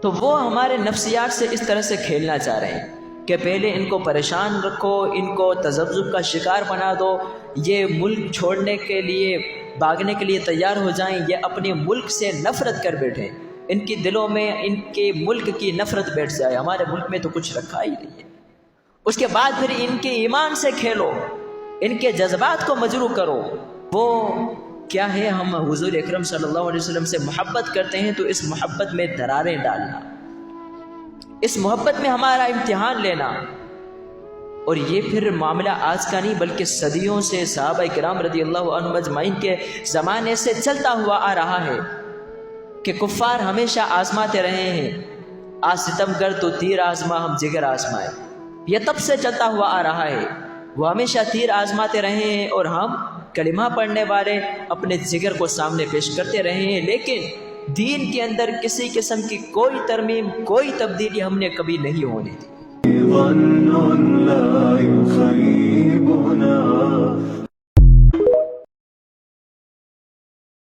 تو وہ ہمارے نفسیات سے اس طرح سے کھیلنا چاہ رہے ہیں کہ پہلے ان کو پریشان رکھو، ان کو تذبذب کا شکار بنا دو، یہ ملک چھوڑنے کے لیے بھاگنے کے لیے تیار ہو جائیں، یہ اپنے ملک سے نفرت کر بیٹھیں، ان کی دلوں میں ان کے ملک کی نفرت بیٹھ جائے، ہمارے ملک میں تو کچھ رکھا ہی نہیں ہے۔ اس کے بعد پھر ان کے ایمان سے کھیلو، ان کے جذبات کو مجروح کرو۔ وہ کیا ہے، ہم حضور اکرم صلی اللہ علیہ وسلم سے محبت کرتے ہیں تو اس محبت میں دراریں ڈالنا، اس محبت میں ہمارا امتحان لینا۔ اور یہ پھر معاملہ آج کا نہیں بلکہ صدیوں سے صحابہ کرام رضی اللہ عنہم اجمعین کے زمانے سے چلتا ہوا آ رہا ہے کہ کفار ہمیشہ آزماتے رہے ہیں، آج ستم گر تو تیر آزما ہم جگر آزمائے، یہ تب سے چلتا ہوا آ رہا ہے۔ وہ ہمیشہ تیر آزماتے رہے ہیں اور ہم کلمہ پڑھنے والے اپنے جگر کو سامنے پیش کرتے رہے ہیں، لیکن دین کے اندر کسی قسم کی کوئی ترمیم، کوئی تبدیلی ہم نے کبھی نہیں ہونے دی۔